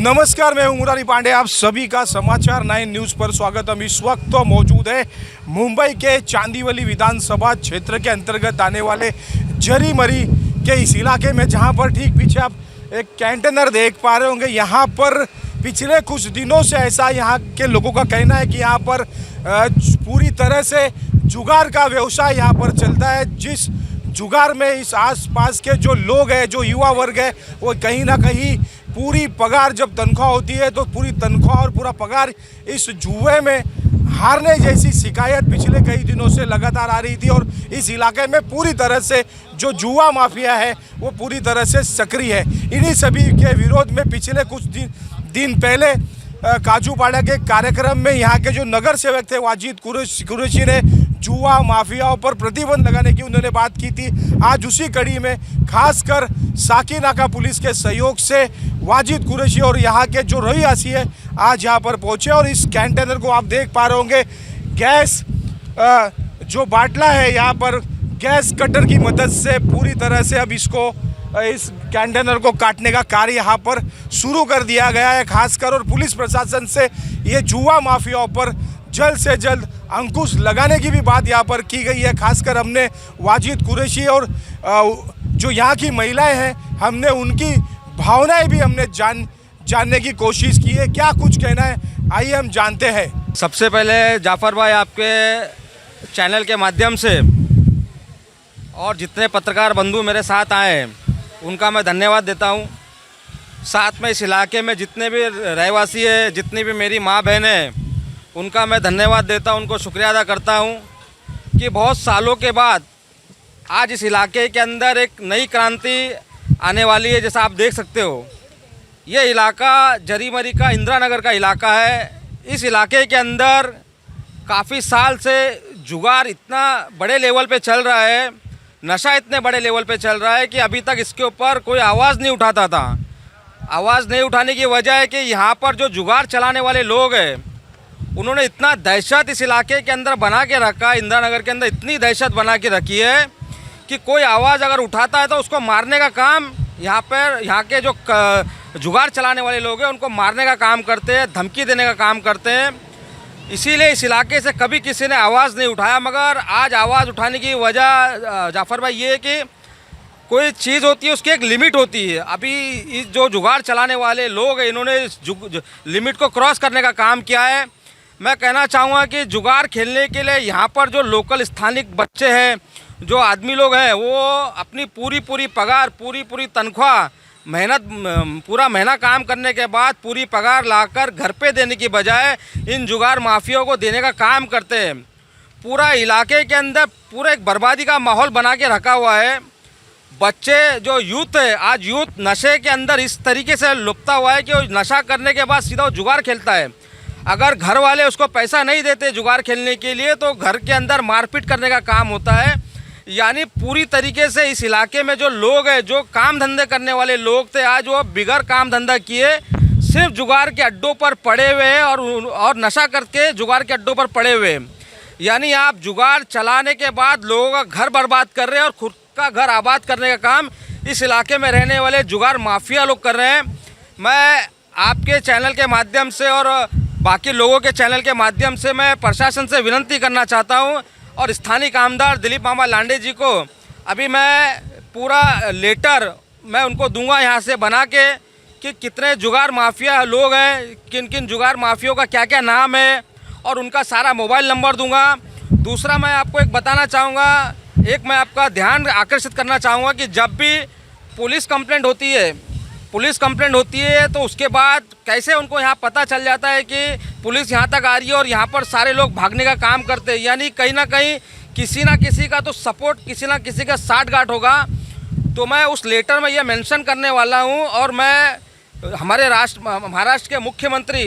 नमस्कार, मैं हूं मुरारी पांडे। आप सभी का समाचार 9 न्यूज़ पर स्वागत। हम इस वक्त तो मौजूद है मुंबई के चांदीवली विधानसभा क्षेत्र के अंतर्गत आने वाले जरीमरी के इस इलाके में, जहां पर ठीक पीछे आप एक कंटेनर देख पा रहे होंगे। यहां पर पिछले कुछ दिनों से ऐसा यहां के लोगों का कहना है कि यहां पर पूरी तरह से जुगाड़ का व्यवसाय यहां पर चलता है। जिस जुगाड़ में इस आसपास के जो लोग हैं, जो युवा वर्ग है, वो कहीं ना कहीं पूरी पगार, जब तनख्वाह होती है तो पूरी तनख्वाह और पूरा पगार इस जुए में हारने जैसी शिकायत पिछले कई दिनों से लगातार आ रही थी। और इस इलाके में पूरी तरह से जो जुआ माफिया है वो पूरी तरह से सक्रिय है। इन्हीं सभी के विरोध में पिछले कुछ दिन पहले काजूपाड़ा के कार्यक्रम में यहाँ के जो नगर सेवक थे वाजिद कुरैशी ने जुआ माफियाओं पर प्रतिबंध लगाने की उन्होंने बात की थी। आज उसी कड़ी में खासकर साकीनाका पुलिस के सहयोग से वाजिद कुरैशी और यहाँ के जो रहिवासी है आज यहाँ पर पहुँचे। और इस कंटेनर को आप देख पा रहे होंगे, गैस जो बाटला है, यहाँ पर गैस कटर की मदद से पूरी तरह से अब इस कंटेनर को काटने का कार्य यहाँ पर शुरू कर दिया गया है खासकर। और पुलिस प्रशासन से ये जुआ माफियाओं पर जल्द से जल्द अंकुश लगाने की भी बात यहाँ पर की गई है। खासकर हमने वाजिद कुरैशी और जो यहाँ की महिलाएं हैं, हमने उनकी भावनाएं भी हमने जानने की कोशिश की है। क्या कुछ कहना है, आइए हम जानते हैं। सबसे पहले जाफर भाई, आपके चैनल के माध्यम से और जितने पत्रकार बंधु मेरे साथ आए हैं उनका मैं धन्यवाद देता हूं। साथ में इस इलाके में जितने भी रहवासी है, जितनी भी मेरी माँ बहन है, उनका मैं धन्यवाद देता हूं, उनको शुक्रिया अदा करता हूं कि बहुत सालों के बाद आज इस इलाके के अंदर एक नई क्रांति आने वाली है। जैसा आप देख सकते हो, ये इलाका जरीमरी का इंदिरा नगर का इलाका है। इस इलाके के अंदर काफ़ी साल से जुगाड़ इतना बड़े लेवल पे चल रहा है, नशा इतने बड़े लेवल पे चल रहा है कि अभी तक इसके ऊपर कोई आवाज़ नहीं उठाता था। आवाज़ नहीं उठाने की वजह है कि यहाँ पर जो जुगाड़ चलाने वाले लोग हैं, उन्होंने इतना दहशत इस इलाके के अंदर बना के रखा, इंदिरा नगर के अंदर इतनी दहशत बना के रखी है कि कोई आवाज़ अगर उठाता है तो उसको मारने का काम यहाँ के जो जुगाड़ चलाने वाले लोग हैं उनको मारने का काम करते हैं, धमकी देने का काम करते हैं। इसीलिए इस इलाके से कभी किसी ने आवाज़ नहीं उठाया। मगर आज आवाज़ उठाने की वजह जाफर भाई ये है कि कोई चीज़ होती है, उसकी एक लिमिट होती है। अभी इस जो जुगाड़ चलाने वाले लोग हैं, इन्होंने लिमिट को क्रॉस करने का काम किया है। मैं कहना चाहूँगा कि जुगाड़ खेलने के लिए यहाँ पर जो लोकल स्थानिक बच्चे हैं, जो आदमी लोग हैं, वो अपनी पूरी पगार, पूरी तनख्वाह, पूरा महीना काम करने के बाद पूरी पगार लाकर घर पे देने की बजाय इन जुगाड़ माफियाओं को देने का काम करते हैं। पूरा इलाके के अंदर पूरा एक बर्बादी का माहौल बना के रखा हुआ है। बच्चे जो यूथ है, आज यूथ नशे के अंदर इस तरीके से लुप्ता हुआ है कि वो नशा करने के बाद सीधा वो जुगाड़ खेलता है। अगर घर वाले उसको पैसा नहीं देते जुगाड़ खेलने के लिए तो घर के अंदर मारपीट करने का काम होता है। यानी पूरी तरीके से इस इलाके में जो लोग हैं, जो काम धंधे करने वाले लोग थे, आज वो बिगड़ काम धंधा किए सिर्फ जुगाड़ के अड्डों पर पड़े हुए हैं और नशा करके जुगाड़ के अड्डों पर पड़े हुए हैं। यानी आप जुगाड़ चलाने के बाद लोगों का घर बर्बाद कर रहे हैं और खुद का घर आबाद करने का काम इस इलाके में रहने वाले जुगाड़ माफिया लोग कर रहे हैं। मैं आपके चैनल के माध्यम से और बाकी लोगों के चैनल के माध्यम से मैं प्रशासन से विनती करना चाहता हूं और स्थानीय आमदार दिलीप मामा लांडे जी को अभी मैं पूरा लेटर मैं उनको दूंगा यहाँ से बना के कि कितने जुगाड़ माफिया लोग हैं, किन किन जुगाड़ माफियों का क्या क्या नाम है, और उनका सारा मोबाइल नंबर दूंगा। दूसरा मैं आपको एक बताना चाहूँगा, एक मैं आपका ध्यान आकर्षित करना चाहूँगा कि जब भी पुलिस कंप्लेंट होती है तो उसके बाद कैसे उनको यहाँ पता चल जाता है कि पुलिस यहाँ तक आ रही है और यहाँ पर सारे लोग भागने का काम करते हैं। यानी कहीं ना कहीं किसी ना किसी का तो सपोर्ट, किसी ना किसी का साठगांठ होगा। तो मैं उस लेटर में ये मेंशन करने वाला हूँ और मैं हमारे महाराष्ट्र के मुख्यमंत्री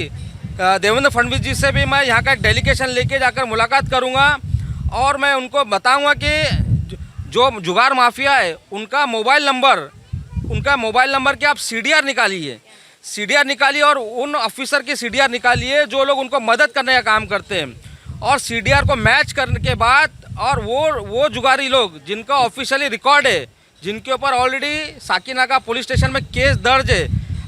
देवेंद्र फडणवीस जी से भी मैं यहाँ का एक डेलीगेशन लेके जाकर मुलाकात करूँगा और मैं उनको बताऊँगा कि जो जुगाड़ माफिया है उनका मोबाइल नंबर के आप सीडीआर निकालिए और उन ऑफिसर की सीडीआर निकालिए जो लोग उनको मदद करने का काम करते हैं। और सीडीआर को मैच करने के बाद और वो जुगाड़ी लोग जिनका ऑफिशियली रिकॉर्ड है, जिनके ऊपर ऑलरेडी साकीनाका पुलिस स्टेशन में केस दर्ज है,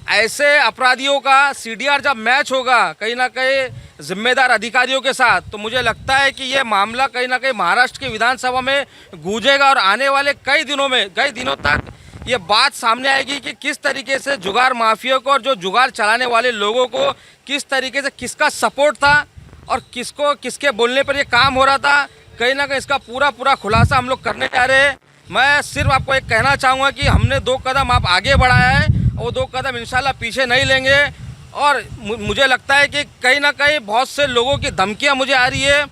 ऐसे अपराधियों का सीडीआर जब मैच होगा कहीं ना कहीं जिम्मेदार अधिकारियों के साथ, तो मुझे लगता है कि ये मामला कहीं ना कहीं महाराष्ट्र की विधानसभा में गूंजेगा और आने वाले कई दिनों तक ये बात सामने आएगी कि किस तरीके से जुगाड़ माफिया को और जो जुगाड़ चलाने वाले लोगों को किस तरीके से किसका सपोर्ट था और किसके बोलने पर ये काम हो रहा था। कहीं ना कहीं इसका पूरा खुलासा हम लोग करने जा रहे हैं। मैं सिर्फ आपको एक कहना चाहूँगा कि हमने 2 कदम आप आगे बढ़ाया है, वो 2 कदम इंशाल्लाह पीछे नहीं लेंगे। और मुझे लगता है कि कहीं ना कहीं बहुत से लोगों की धमकियाँ मुझे आ रही है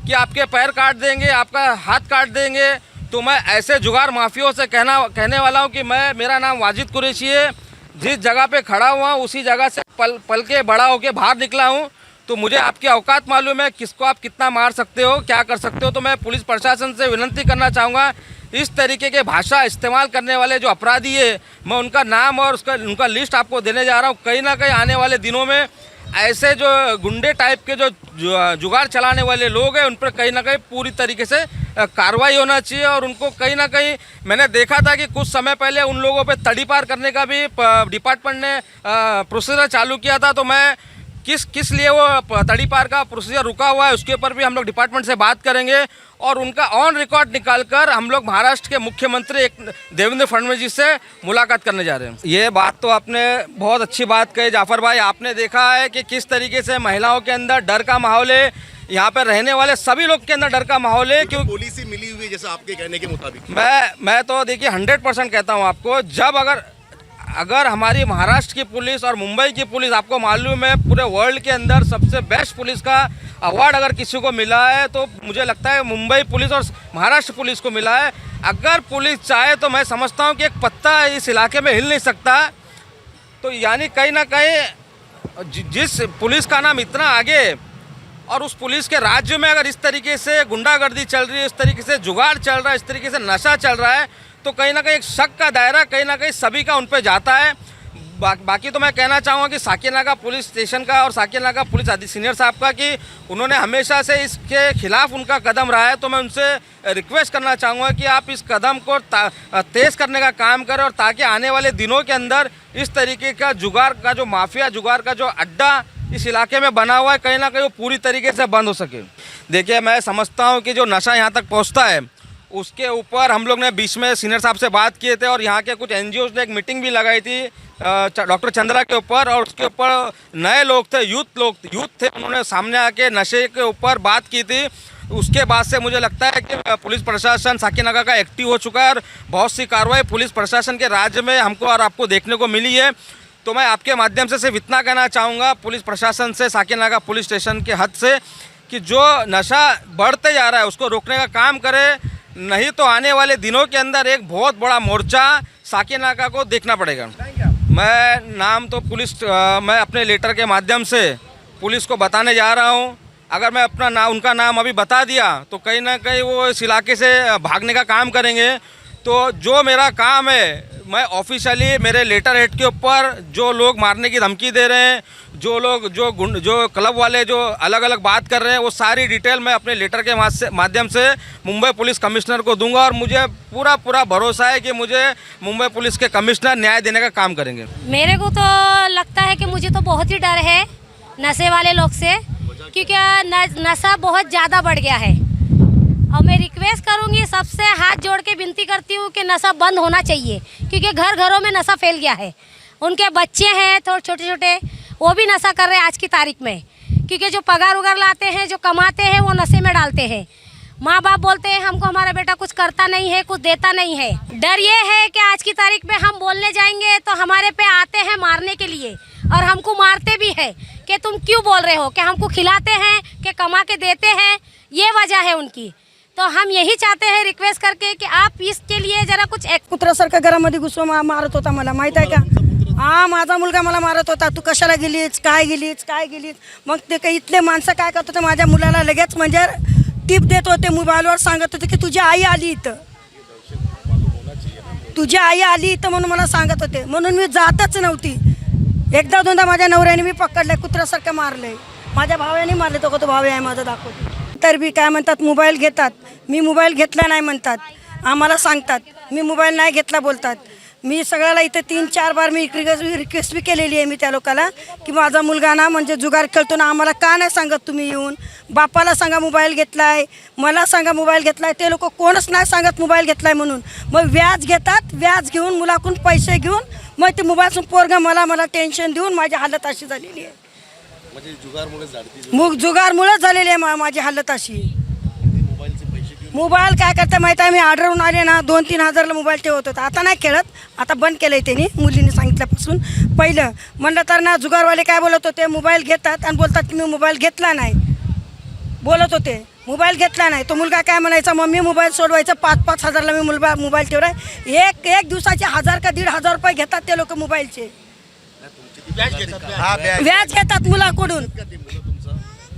कि आपके पैर काट देंगे, आपका हाथ काट देंगे। तो मैं ऐसे जुगाड़ माफियों से कहने वाला हूँ कि मेरा नाम वाजिद कुरैशी है। जिस जगह पे खड़ा हुआ हूँ उसी जगह से पल के बड़ा होके बाहर निकला हूँ। तो मुझे आपकी औकात मालूम है, किसको आप कितना मार सकते हो, क्या कर सकते हो। तो मैं पुलिस प्रशासन से विनती करना चाहूँगा, इस तरीके के भाषा इस्तेमाल करने वाले जो अपराधी है, मैं उनका नाम और उनका लिस्ट आपको देने जा रहा हूँ। कहीं ना कहीं आने वाले दिनों में ऐसे जो गुंडे टाइप के जो जुगाड़ चलाने वाले लोग हैं उन पर कहीं ना कहीं पूरी तरीके से कार्रवाई होना चाहिए। और उनको कहीं ना कहीं मैंने देखा था कि कुछ समय पहले उन लोगों पे तड़ीपार करने का भी डिपार्टमेंट ने प्रोसीजर चालू किया था। तो मैं किस लिए वो तड़ीपार का प्रोसीजर रुका हुआ है उसके ऊपर भी हम लोग डिपार्टमेंट से बात करेंगे और उनका ऑन रिकॉर्ड निकालकर हम लोग महाराष्ट्र के मुख्यमंत्री देवेंद्र फडणवीस जी से मुलाकात करने जा रहे हैं। ये बात तो आपने बहुत अच्छी बात कही जाफर भाई। आपने देखा है कि किस तरीके से महिलाओं के अंदर डर का माहौल है, यहाँ पर रहने वाले सभी लोग के अंदर डर का माहौल है। क्योंकि पॉलिसी मिली हुई है जैसा आपके कहने के मुताबिक। मैं तो देखिए 100% कहता हूँ आपको, जब अगर हमारी महाराष्ट्र की पुलिस और मुंबई की पुलिस, आपको मालूम है पूरे वर्ल्ड के अंदर सबसे बेस्ट पुलिस का अवार्ड अगर किसी को मिला है तो मुझे लगता है मुंबई पुलिस और महाराष्ट्र पुलिस को मिला है। अगर पुलिस चाहे तो मैं समझता हूँ कि एक पत्ता इस इलाके में हिल नहीं सकता। तो यानी कहीं ना कहीं जिस पुलिस का नाम इतना आगे और उस पुलिस के राज्य में अगर इस तरीके से गुंडागर्दी चल रही है, इस तरीके से जुगाड़ चल रहा है, इस तरीके से नशा चल रहा है, तो कहीं ना कहीं एक शक का दायरा कहीं ना कहीं सभी का उन पे जाता है। बाकी तो मैं कहना चाहूँगा कि साकेनागा पुलिस स्टेशन का और साकेनागा पुलिस सीनियर साहब का कि उन्होंने हमेशा से इसके खिलाफ उनका कदम रहा है। तो मैं उनसे रिक्वेस्ट करना चाहूँगा कि आप इस कदम को तेज़ करने का काम करें और ताकि आने वाले दिनों के अंदर इस तरीके का जुगाड़ का जो माफिया, जुगाड़ का जो अड्डा इस इलाके में बना हुआ है, कहीं ना कहीं वो पूरी तरीके से बंद हो सके। देखिए, मैं समझता हूँ कि जो नशा यहाँ तक पहुँचता है उसके ऊपर हम लोग ने बीच में सीनियर साहब से बात किए थे और यहाँ के कुछ एनजीओ ने एक मीटिंग भी लगाई थी डॉक्टर चंद्रा के ऊपर, और उसके ऊपर नए लोग थे, यूथ थे, उन्होंने सामने आके नशे के ऊपर बात की थी। उसके बाद से मुझे लगता है कि पुलिस प्रशासन साकेनागा का एक्टिव हो चुका है और बहुत सी कार्रवाई पुलिस प्रशासन के राज्य में हमको और आपको देखने को मिली है। तो मैं आपके माध्यम से सिर्फ इतना कहना चाहूँगा पुलिस प्रशासन से, साकेनागा पुलिस स्टेशन के हद से, कि जो नशा बढ़ते जा रहा है उसको रोकने का काम करे, नहीं तो आने वाले दिनों के अंदर एक बहुत बड़ा मोर्चा साकेनागा को देखना पड़ेगा। मैं नाम तो मैं अपने लेटर के माध्यम से पुलिस को बताने जा रहा हूँ। अगर मैं अपना उनका नाम अभी बता दिया तो कहीं ना कहीं वो इस इलाके से भागने का काम करेंगे। तो जो मेरा काम है, मैं ऑफिशियली मेरे लेटर हेड के ऊपर जो लोग मारने की धमकी दे रहे हैं, जो क्लब वाले जो अलग अलग बात कर रहे हैं, वो सारी डिटेल मैं अपने लेटर के माध्यम से मुंबई पुलिस कमिश्नर को दूंगा और मुझे पूरा भरोसा है कि मुझे मुंबई पुलिस के कमिश्नर न्याय देने का काम करेंगे। मेरे को तो लगता है कि मुझे तो बहुत ही डर है नशे वाले लोग से, क्योंकि नशा बहुत ज़्यादा बढ़ गया है। और मैं रिक्वेस्ट करूंगी, सबसे हाथ जोड़ के विनती करती हूँ कि नशा बंद होना चाहिए, क्योंकि घरों में नशा फैल गया है। उनके बच्चे हैं थोड़े छोटे, वो भी नशा कर रहे हैं आज की तारीख में, क्योंकि जो पगार उगार लाते हैं, जो कमाते हैं, वो नशे में डालते हैं। माँ बाप बोलते हैं हमको हमारा बेटा कुछ करता नहीं है, कुछ देता नहीं है। डर ये है कि आज की तारीख में हम बोलने जाएंगे तो हमारे पे आते हैं मारने के लिए, और हमको मारते भी है कि तुम क्यों बोल रहे हो, कि हमको खिलाते हैं, कि कमा के देते हैं, ये वजह है उनकी। तो हम यही चाहते हैं रिक्वेस्ट करके कि आप इसके लिए जरा कुछ कुत्र्यासारखा घरामध्ये घुसून मारत होता मला, माहित आहे का? हां, माझा मुलगा मला मारत होता, तू कशाला गेलीस, काय गेलीस. मग ते काही इथले माणसं काय करत होते, माझ्या मुलाला लगेच म्हणजे टिप देत होते, मोबाईलवर सांगत होते की तुझी आई आली इथं म्हणून मला सांगत होते. म्हणून मी जातच नव्हती. एकदा दोनदा माझ्या नवऱ्याने मी पकडलंय, कुत्र्यासारखं मारलंय. माझ्या भावाने मारले, तो भाऊ आहे माझा दाखवतो. तर बी काय म्हणतात, मोबाईल घेतात. मी मोबाईल घेतला नाही म्हणतात, आम्हाला सांगतात. मी मोबाईल नाही घेतला बोलतात. मी सगळ्याला इथे 3-4 बार मी रिक्वेस्ट बी केलेली आहे मी त्या लोकाला की माझा मुलगा ना म्हणजे जुगार खेळतो ना, आम्हाला का नाही सांगत तुम्ही येऊन. बापाला सांगा मोबाईल घेतलाय, मला सांगा मोबाईल घेतलाय. ते लोक कोणच नाही सांगत मोबाईल घेतलाय म्हणून. मग व्याज घेतात, व्याज घेऊन मुलाकडून पैसे घेऊन मग ते मोबाईलचं पोरगा मला टेन्शन देऊन माझी हालत अशी झालेली आहे. म्हणजे जुगारमुळे झाडती मग जुगारमुळेच झालेली आहे माझी हालत अशी. मोबाईलचे पैसे घेऊन मोबाईल काय करता माहीत आहे, मी ऑर्डरहून आले ना 2-3 हजारला मोबाईल ठेवत होता. आता नाही खेळत, आता बंद केलं आहे त्यांनी मुलीने सांगितल्यापासून. पहिलं म्हणलं तर ना जुगारवाले काय बोलत होते, मोबाईल घेतात आणि बोलतात की मी मोबाईल घेतला नाही बोलत होते. मोबाईल घेतला नाही तो मुलगा काय म्हणायचा, मम्मी मोबाईल सोडवायचा. 5-5 हजारला मी मोबाईल ठेवला. एक दिवसाचे 1000 का 1500 रुपये घेतात ते लोक मोबाईलचे. व्याज घेतात मुलाकडून.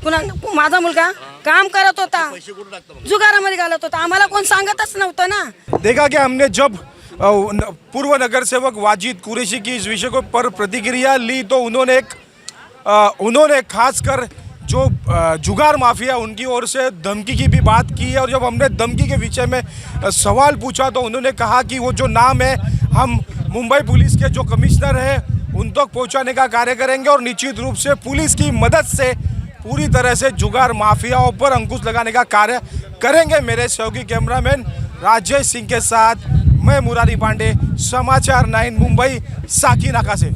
पुन्हा माझा मुलगा काम करत होता, पैसे कुठे टाकता मग? जुगारामध्ये घालत होता. आम्हाला कोण सांगतच नव्हतं ना. देखा कि हमने जब पूर्व नगर सेवक वाजिद कुरैशी की इस विषय को पर प्रतिक्रिया ली तो उन्होंने खासकर जो जुगार माफिया उनकी ओर से धमकी की भी बात की है. और जब हमने धमकी के विषय में सवाल पूछा तो उन्होंने कहा कि वो जो नाम है हम मुंबई पुलिस के जो कमिश्नर हैं उन तक पहुंचाने का कार्य करेंगे और निश्चित रूप से पुलिस की मदद से पूरी तरह से जुगार माफियाओं पर अंकुश लगाने का कार्य करेंगे. मेरे सहयोगी कैमरामैन राजेश सिंह के साथ मैं मुरारी पांडे, समाचार 9 मुंबई साकीनाका से.